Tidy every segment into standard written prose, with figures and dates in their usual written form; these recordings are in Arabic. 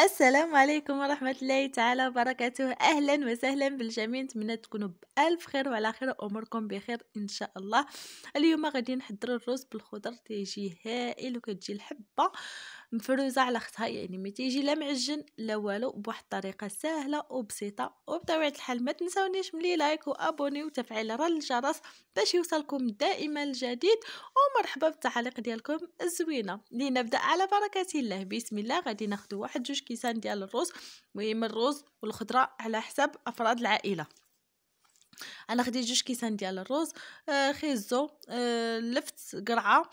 السلام عليكم ورحمة الله تعالى وبركاته. أهلا وسهلا بالجميع، نتمنى تكونوا بألف خير وعلى خير، أموركم بخير إن شاء الله. اليوم غادي نحضروا الرز بالخضر، تيجي هائل وكتجي الحبة مفروزة على اختها، يعني ما تيجي لا معجن لا والو، بواحد الطريقة سهلة وبسيطة. وبطبيعة الحال ما تنسونيش ملي لايك وابوني وتفعيل زر الجرس باش يوصلكم دائما الجديد. ومرحبا بالتعاليق ديالكم الزوينه. لنبدا على بركه الله. بسم الله. غادي ناخذ واحد جوج كيسان ديال الرز، المهم الرز والخضره على حسب افراد العائله. انا خديت جوج كيسان ديال الرز، خيزو، لفت قرعه،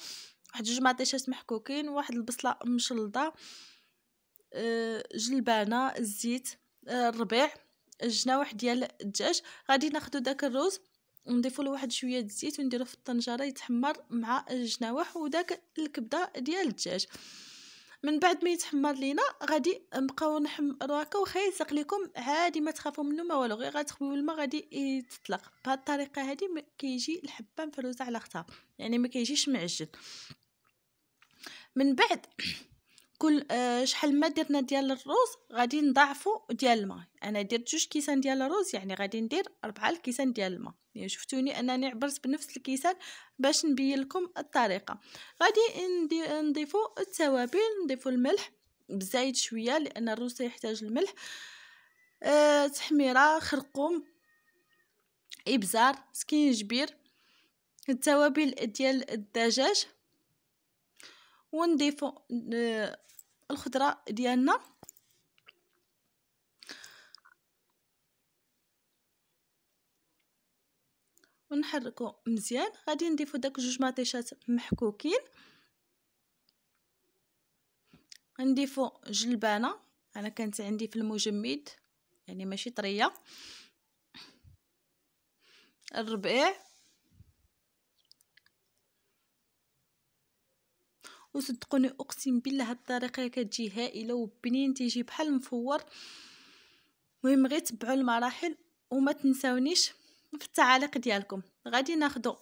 واحد جوج مطيشات محكوكين، واحد البصله مشلضه، جلبانه، الزيت، الربيع، الجناوح ديال الدجاج. غادي ناخذ داك الرز ونضيفو له واحد شويه الزيت ونديروه في الطنجره يتحمر مع الجناوح وداك الكبده ديال الدجاج. من بعد ما يتحمر لينا غادي نبقاو نحمرو هكا، وخا يلصق لكم عادي، ما تخافوا منه ما والو، غير غتخويو الماء غادي يتطلق. بهاد الطريقه هذه كيجي الحبه مفروزه على اختها، يعني ما كيجيش معجن. من بعد كل شحال ما درنا ديال الرز غادي نضاعفو ديال الماء. انا درت جوج كيسان ديال الرز، يعني غادي ندير 4 الكيسان ديال الماء. يعني شفتوني انني عبرت بنفس الكيسان باش نبين لكم الطريقه. غادي نضيفو التوابل، نضيفو الملح بزايد شويه لان الرز يحتاج الملح، تحميره، خرقوم، ابزار، سكينجبير، التوابل ديال الدجاج، ونضيفو الخضره ديالنا ونحركو مزيان. غادي نضيفو داك جوج مطيشات محكوكين، غنضيفو جلبانه، انا كانت عندي في المجمد يعني ماشي طريه، الربيع، وصدقوني اقسم بالله هاد الطريقه كتجي هائله وبنين، تيجي بحال مفور. المهم غير تبعوا المراحل وما تنساونيش في التعاليق ديالكم. غادي ناخذ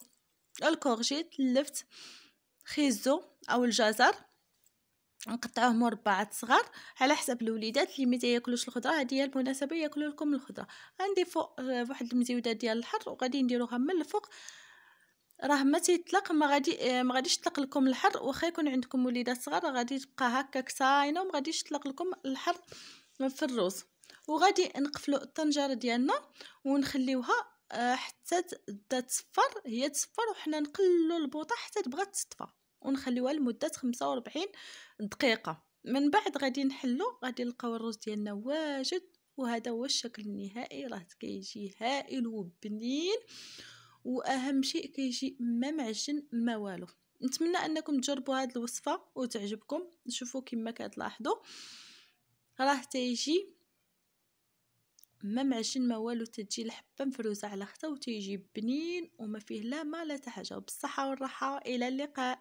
الكورجيت، اللفت، خيزو او الجزر، نقطعوه مربعات صغار على حسب الوليدات اللي ما تياكلوش الخضره. هذه هي المناسبه ياكلوا لكم الخضره. غنضيفوا واحد المزيوده ديال الحر وغادي نديروها من الفوق، راه ما تيطلق، ما غاديش يطلق لكم الحر. واخا يكون عندكم وليدات صغار غادي تبقى هكاك صاينه وما غاديش يطلق لكم الحر في الرز. وغادي نقفلوا الطنجره ديالنا ونخليوها حتى تبدا تصفر، هي تصفر وحنا نقللوا البوطه حتى تبغى تطفى، ونخليوها لمده 45 دقيقه. من بعد غادي نحلو، غادي نلقاو الرز ديالنا واجد. وهذا هو الشكل النهائي، راه كيجي هائل وبنين، واهم شيء كيجي ما معجن ما والو. نتمنى انكم تجربوا هذه الوصفه وتعجبكم. شوفوا كما كتلاحظوا راه تيجي ما معجن ما والو، تجي الحبه مفروزه على اختها وتيجي بنين وما فيه لا ما لا حاجه. وبالصحه والراحه، الى اللقاء.